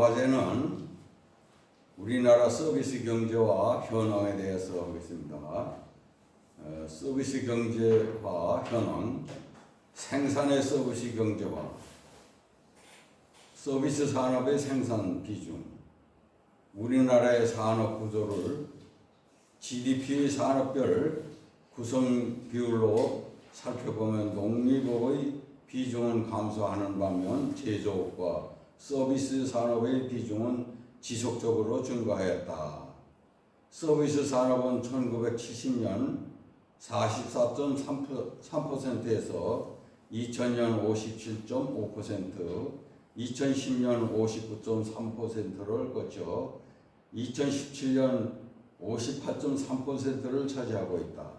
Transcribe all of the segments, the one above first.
과제는 우리나라 서비스 경제와 현황에 대해서 하겠습니다. 서비스 경제와 현황, 생산의 서비스 경제와 서비스 산업의 생산 비중, 우리나라의 산업 구조를 GDP 산업별 구성 비율로 살펴보면 농립업의 비중은 감소하는 반면 제조업과 서비스 산업의 비중은 지속적으로 증가하였다. 서비스 산업은 1970년 44.3%에서 2000년 57.5%, 2010년 59.3%를 거쳐 2017년 58.3%를 차지하고 있다.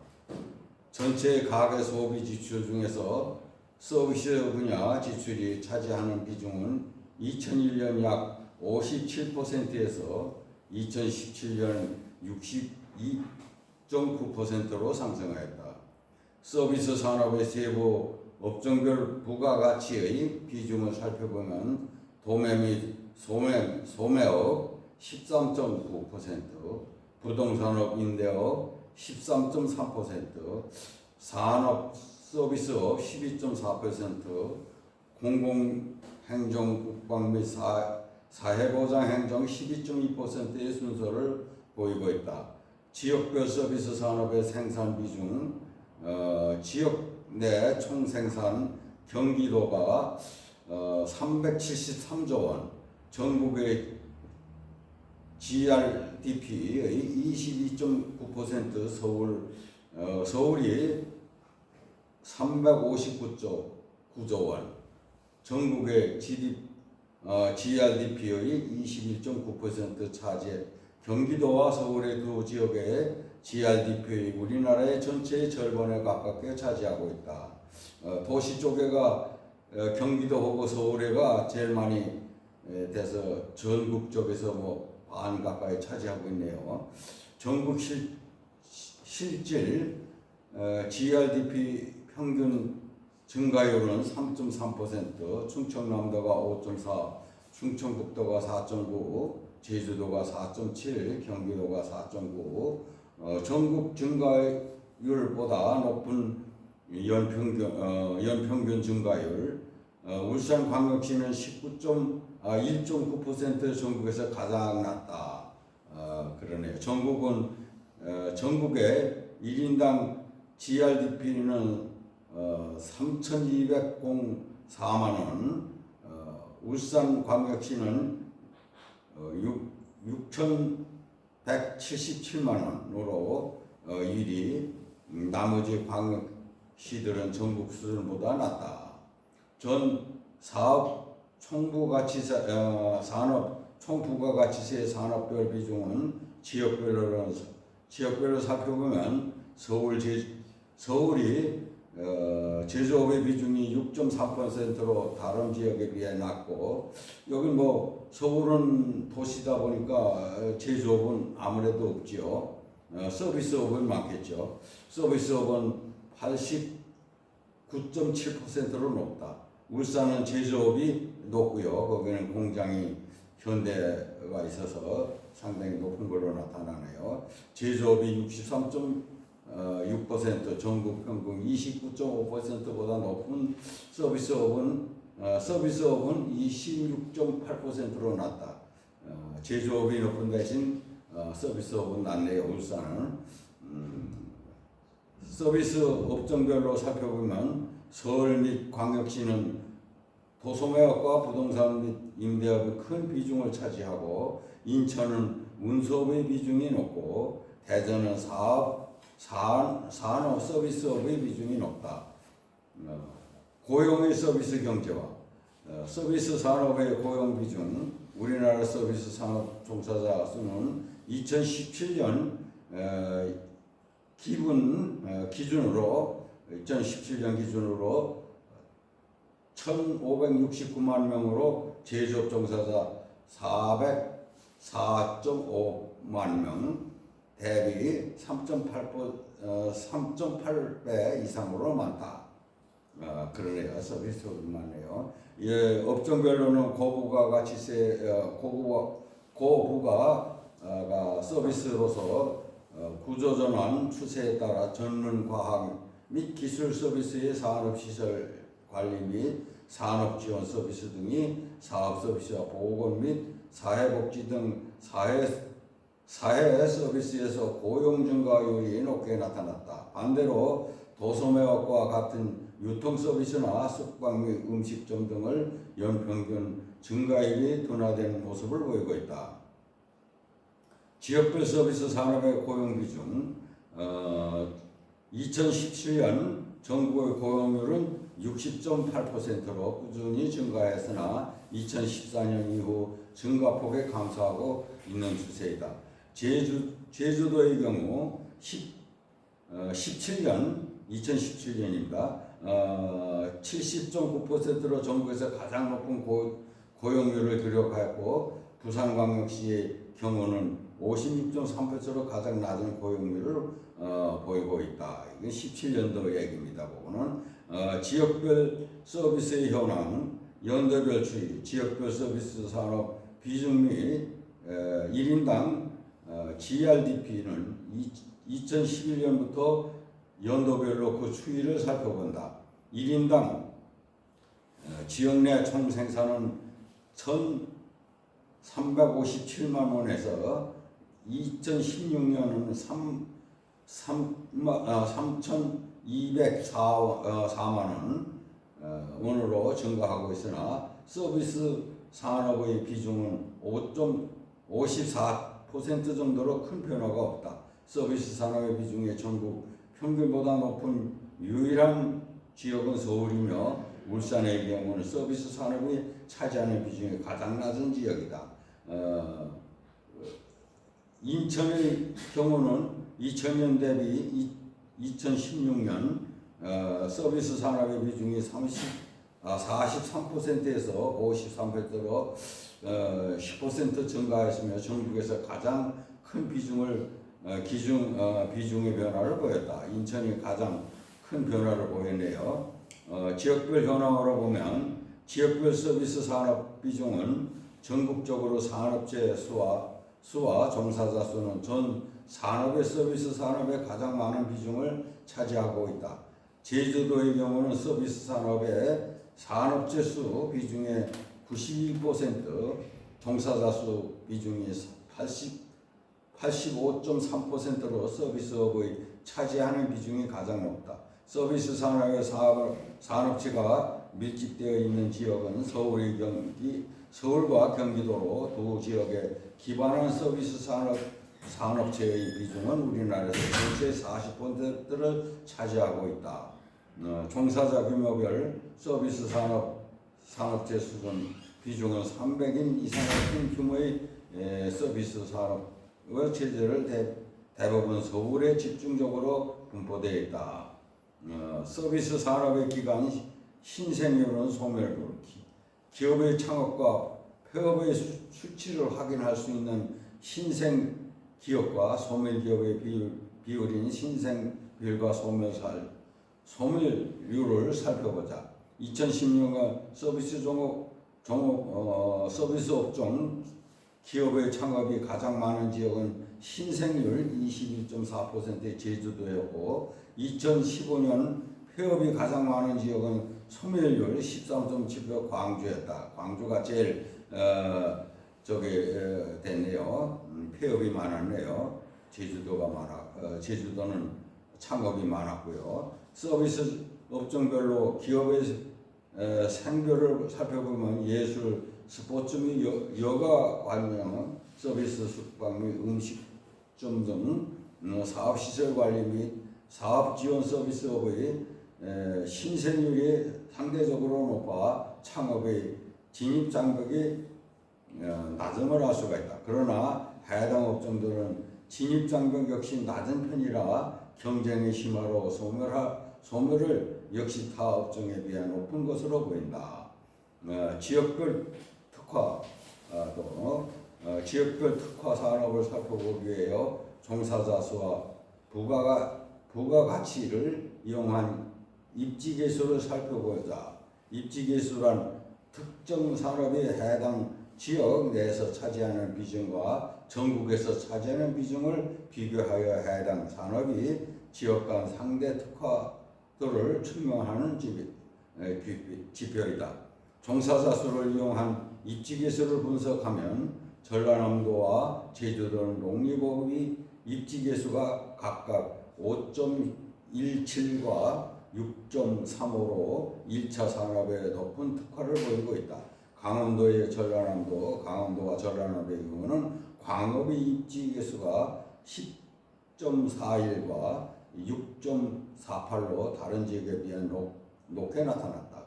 전체 가계 소비 지출 중에서 서비스 분야 지출이 차지하는 비중은 2001년 약 57%에서 2017년 62.9%로 상승하였다. 서비스 산업의 세부 업종별 부가가치의 비중을 살펴보면 도매 및 소매업 13.9%, 부동산업 임대업 13.3%, 산업 서비스업 12.4%, 공공행정 국방 및 사회보장 행정 12.2%의 순서를 보이고 있다. 지역별 서비스 산업의 생산 비중, 지역 내 총생산 경기도가 373조 원, 전국의 GRDP의 22.9%, 서울이 359조 원, 전국의 GRDP의 21.9% 차지, 경기도와 서울의 두 지역의 GRDP의 우리나라의 전체의 절반에 가깝게 차지하고 있다. 도시 쪽에가 경기도하고 서울에가 제일 많이 돼서 전국적에서 반 가까이 차지하고 있네요. 전국 실질 GRDP 평균 증가율은 3.3%, 충청남도가 5.4, 충청북도가 4.9, 제주도가 4.7, 경기도가 4.9, 전국 증가율보다 높은 연평균 증가율, 울산광역시는 1.9% 전국에서 가장 낮다. 그러네요. 전국의 1인당 GRDP는 3,204만 원, 울산광역시는 6,177만 원으로 1위, 나머지 광역시들은 전국 수준보다 낮다. 전 사업 산업 총부가가치세 산업별 비중은 지역별로 살펴보면 서울이 제조업의 비중이 6.3%로 다른 지역에 비해 낮고, 여기 서울은 도시다 보니까 제조업은 아무래도 없지요. 서비스업은 많겠죠. 서비스업은 89.7%로 높다. 울산은 제조업이 높고요. 거기는 공장이 현대가 있어서 상당히 높은 걸로 나타나네요. 제조업이 63.6%, 전국 평균 29.5%보다 높은 서비스업은 26.8%로 낮다. 제조업이 높은 대신 서비스업은 낮네요. 울산은. 서비스 업종별로 살펴보면 서울 및 광역시는 도소매업과 부동산 및 임대업이 큰 비중을 차지하고, 인천은 운수업의 비중이 높고, 대전은 산업 서비스업의 비중이 높다. 고용의 서비스 경제와 서비스 산업의 고용 비중, 우리나라 서비스 산업 종사자 수는 2017년 기준으로 1,569만 명으로 제조업 종사자 404.5만 명, 대비 3.8배 이상으로 많다. 그러네요. 서비스업만해요. 업종별로는 고부가 서비스로서 구조전환 추세에 따라 전문 과학 및 기술 서비스의 산업시설 관리 및 산업지원 서비스 등이 사업 서비스와 보건 및 사회복지 등 사회 서비스에서 고용 증가율이 높게 나타났다. 반대로 도소매업과 같은 유통 서비스나 숙박 및 음식점 등을 연평균 증가율이 둔화되는 모습을 보이고 있다. 지역별 서비스 산업의 고용 비중 2017년 전국의 고용률은 60.8%로 꾸준히 증가했으나 2014년 이후 증가폭에 감소하고 있는 추세이다. 제주도의 경우 2017년입니다. 70.9%로 전국에서 가장 높은 고용률을 기록하였고 부산광역시의 경우는 56.3%로 가장 낮은 고용률을 보이고 있다. 이건 17년도 얘기입니다. 그거는 지역별 서비스의 현황, 연도별 추이, 지역별 서비스 산업 비중 및 1인당 GRDP는 2011년부터 연도별로 그 추이를 살펴본다. 1인당 지역 내 총 생산은 1,357만 원에서 2016년은 3,204만 원으로 증가하고 있으나 서비스 산업의 비중은 5.54% 정도로 큰 변화가 없다. 서비스 산업의 비중이 전국 평균보다 높은 유일한 지역은 서울이며 울산의 경우는 서비스 산업이 차지하는 비중이 가장 낮은 지역이다. 인천의 경우는 2000년 대비 2016년 서비스 산업의 비중이 43%에서 53%로 10% 증가했으며 전국에서 가장 큰 비중의 변화를 보였다. 인천이 가장 큰 변화를 보였네요. 지역별 현황으로 보면 지역별 서비스 산업 비중은 전국적으로 산업체 수와 종사자 수는 전 산업의 서비스 산업에 가장 많은 비중을 차지하고 있다. 제주도의 경우는 서비스 산업의 산업체 수 비중의 91%, 종사자 수 비중이 85.3%로 서비스업의 차지하는 비중이 가장 높다. 서비스 산업의 산업체가 밀집되어 있는 지역은 서울과 경기도로 두 지역에 기반한 서비스 산업체의 비중은 우리나라에서 전체의 40%를 차지하고 있다. 종사자 규모별 서비스 산업체 수준 비중은 300인 이상의 큰 규모의 서비스 산업의 체제를 대부분 서울에 집중적으로 분포되어 있다. 서비스 산업의 기간 신생률은 소멸률, 기업의 창업과 폐업의 수치를 확인할 수 있는 신생 기업과 소멸 기업의 비율인 신생 비율과 소멸률을 살펴보자. 2016년 서비스 서비스 업종 기업의 창업이 가장 많은 지역은 신생률 21.4%의 제주도였고 2015년 폐업이 가장 많은 지역은 소멸률 13.7% 광주였다. 광주가 제일 됐네요. 폐업이 많았네요. 제주도는 창업이 많았고요. 서비스 업종별로 기업의 생별을 살펴보면 예술, 스포츠 및 여가 관련 서비스, 숙박 및 음식점 등 사업시설 관리 및 사업 지원 서비스업의 신생률이 상대적으로 높아 창업의 진입 장벽이 낮음을 알 수가 있다. 그러나 해당 업종들은 진입 장벽 역시 낮은 편이라 경쟁의 심화로 소멸을 역시 타 업종에 비해 높은 것으로 보인다. 지역별 특화 산업을 살펴보기 위하여 종사자 수와 부가가치를 이용한 입지계수를 살펴보자. 입지계수란 특정 산업이 해당 지역 내에서 차지하는 비중과 전국에서 차지하는 비중을 비교하여 해당 산업이 지역 간 상대 특화도를 측정하는 지표이다. 종사자 수를 이용한 입지계수를 분석하면 전라남도와 제주도는 농림업의 입지계수가 각각 5.17과 6.35로 1차 산업에 높은 특화를 보이고 있다. 강원도와 전라남도의 경우는 광업의 입지계수가 10.41과 6.48로 다른 지역에 비해 높게 나타났다.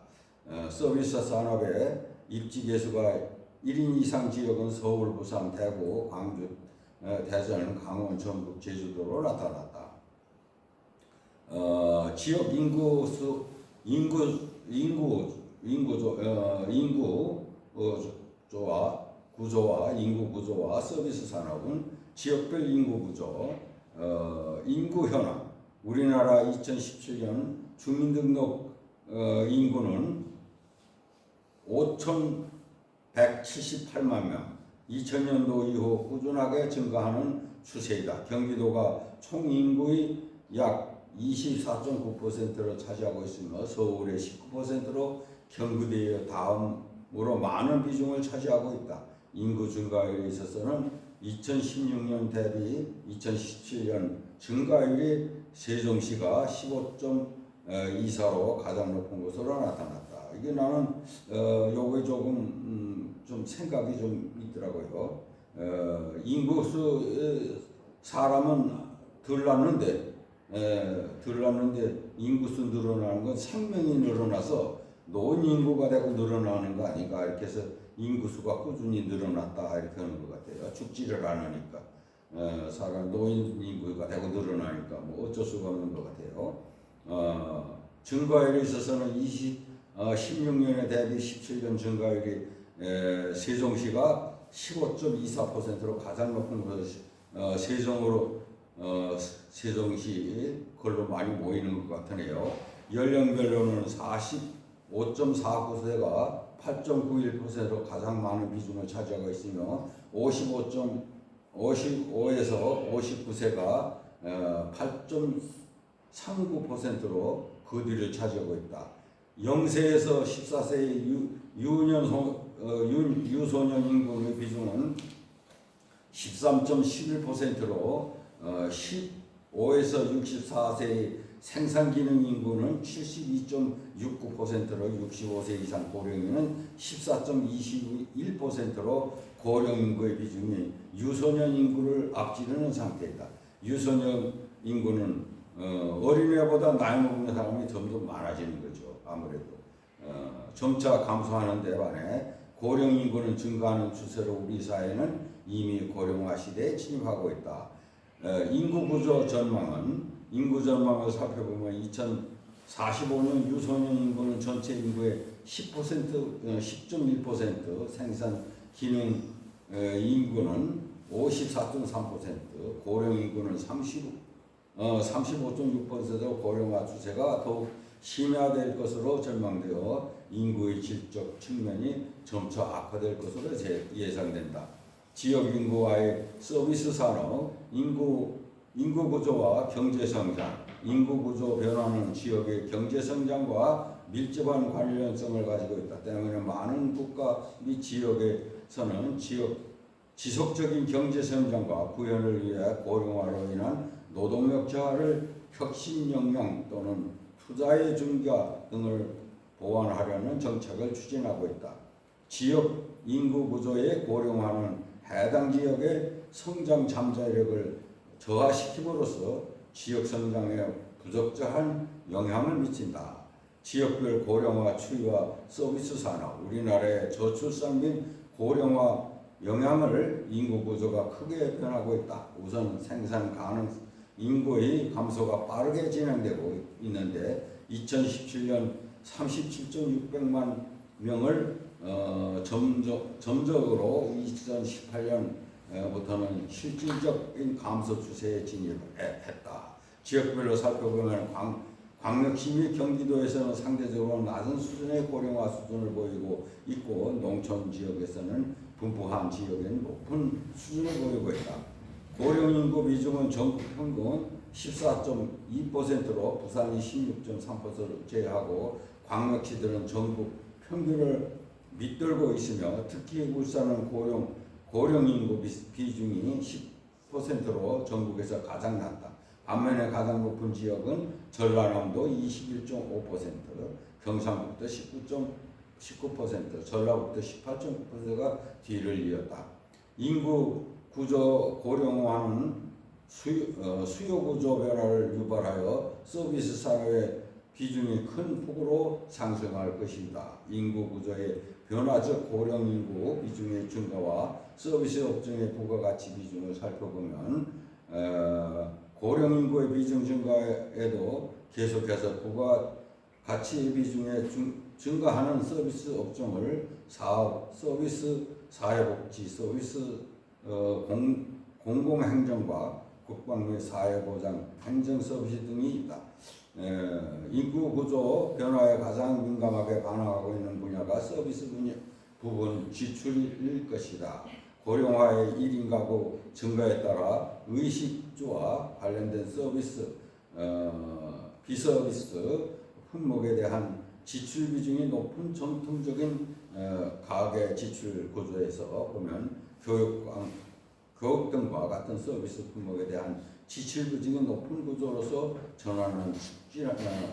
서비스 산업의 입지계수가 1인 이상 지역은 서울, 부산, 대구, 광주, 대전, 강원, 전북, 제주도로 나타났다. 지역 구조와 인구 구조와 서비스 산업은 지역별 인구 구조, 인구 현황. 우리나라 2017년 주민등록 인구는 5,178만 명. 2000년도 이후 꾸준하게 증가하는 추세이다. 경기도가 총 인구의 약 24.9%를 차지하고 있으며 서울의 19%로 경기도에 다음으로 많은 비중을 차지하고 있다. 인구 증가율에 있어서는 2016년 대비 2017년 증가율이 세종시가 15.24로 가장 높은 것으로 나타났다. 이게 나는 요게 조금 좀 생각이 좀 있더라고요. 인구수 사람은 덜 낳는데 인구수 늘어나는 건 생명이 늘어나서 노인 인구가 되고 늘어나는 거 아닌가 이렇게 해서 인구수가 꾸준히 늘어났다 이렇게 하는 것 같아요. 죽지를 않으니까 사람 노인 인구가 되고 늘어나니까 뭐 어쩔 수가 없는 것 같아요. 증가율에 있어서는 16년에 대비 17년 증가율이 세종시가 15.24%로 가장 높은 것이 세종시 걸로 많이 모이는 것 같으네요. 연령별로는 45.49세가 8.91%로 가장 많은 비중을 차지하고 있으며 55에서 59세가 8.39%로 그 뒤를 차지하고 있다. 0세에서 14세의 유소년 인구의 비중은 13.11%로 15에서 64세의 생산기능 인구는 72.69%로 65세 이상 고령인은 14.21%로 고령 인구의 비중이 유소년 인구를 앞지르는 상태이다. 유소년 인구는 어린애보다 나이 먹는 사람이 점점 많아지는 거죠. 아무래도 점차 감소하는 데 반해 고령 인구는 증가하는 추세로 우리 사회는 이미 고령화 시대에 진입하고 있다. 인구 전망을 살펴보면 2045년 유소년 인구는 전체 인구의 10.1%, 생산 기능 인구는 54.3%, 고령 인구는 35.6%로 고령화 추세가 더욱 심화될 것으로 전망되어 인구의 질적 측면이 점차 악화될 것으로 예상된다. 지역 인구와의 서비스 산업, 인구 구조와 경제 성장, 인구 구조 변화는 지역의 경제 성장과 밀접한 관련성을 가지고 있다. 때문에 많은 국가 및 지역에서는 지속적인 경제 성장과 구현을 위해 고령화로 인한 노동력 저하를 혁신 역량 또는 투자의 증가 등을 보완하려는 정책을 추진하고 있다. 지역 인구 구조의 고령화는 해당 지역의 성장 잠재력을 저하시킴으로써 지역 성장에 부적절한 영향을 미친다. 지역별 고령화 추이와 서비스 산업, 우리나라의 저출산 및 고령화 영향을 인구 구조가 크게 변하고 있다. 우선 생산 가능 인구의 감소가 빠르게 진행되고 있는데 2017년 37,600만 명을 점적으로 2018년부터는 실질적인 감소 추세에 진입했다. 지역별로 살펴보면 광역시 및 경기도에서는 상대적으로 낮은 수준의 고령화 수준을 보이고 있고 농촌 지역에서는 분포한 지역에는 높은 수준을 보이고 있다. 고령 인구 비중은 전국 평균 14.2%로 부산이 16.3%를 제외하고 광역시들은 전국 평균을 밑들고 있으며 특히 울산은 고령 인구 비중이 10%로 전국에서 가장 낮다. 반면에 가장 높은 지역은 전라남도 21.5%, 경상북도 19%, 전라북도 18.9%가 뒤를 이었다. 인구 구조 고령화는 수요 구조 변화를 유발하여 서비스 산업의 비중이 큰 폭으로 상승할 것이다. 인구 구조의 변화적 고령 인구 비중의 증가와 서비스 업종의 부가가치 비중을 살펴보면 고령 인구의 비중 증가에도 계속해서 부가가치 비중의 증가하는 서비스 업종을 사업, 서비스, 사회복지, 서비스, 공공행정과 국방 및 사회보장, 행정서비스 등이 있다. 인구 구조 변화에 가장 민감하게 반응하고 있는 분야가 서비스 부분 지출일 것이다. 고령화의 1인 가구 증가에 따라 의식주와 관련된 서비스, 비서비스 품목에 대한 지출 비중이 높은 전통적인 가계 지출 구조에서 보면 교육 등과 같은 서비스 품목에 대한 지출 비중이 높은 구조로서 전환은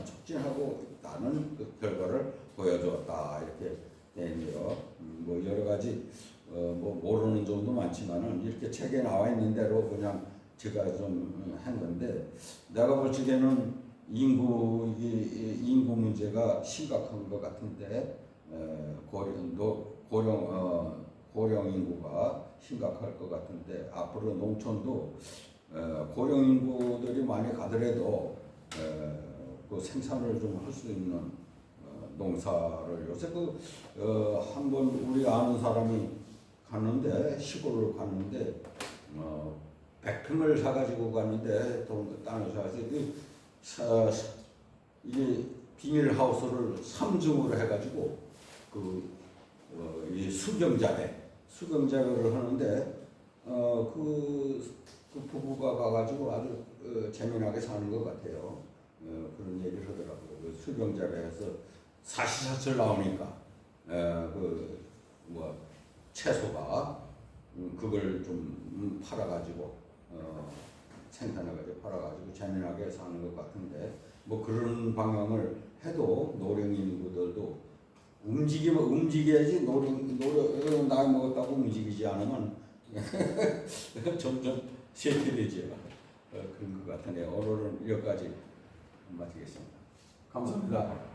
촉진하고 있다는 그 결과를 보여주었다. 이렇게 되네요. 뭐 여러 가지 뭐 모르는 점도 많지만은 이렇게 책에 나와 있는 대로 그냥 제가 좀 한 건데 내가 볼 적에는 인구 문제가 심각한 것 같은데 고령 인구가 심각할 것 같은데 앞으로 농촌도 고령 인구들이 많이 가더라도 그 생산을 좀 할 수 있는 농사를 요새 한번 우리 아는 사람이 갔는데 시골을 갔는데 100평을 사가지고 갔는데 땅을 사가지고 이게 비닐하우스를 3중으로 해가지고 이 수경자배를 하는데 그 부부가 가가지고 아주 재미나게 사는 것 같아요. 그런 얘기를 하더라고요. 그 수경자배에서 사시사철 나오니까 채소가 그걸 좀 팔아가지고 생산해가지고 팔아가지고 재미나게 사는 것 같은데 뭐 그런 방향을 해도 노령 인구들도 움직여야지 나이 먹었다고 움직이지 않으면 점점 쇠퇴되죠. 그런 것 같으네요. 오늘은 여기까지 마치겠습니다. 감사합니다.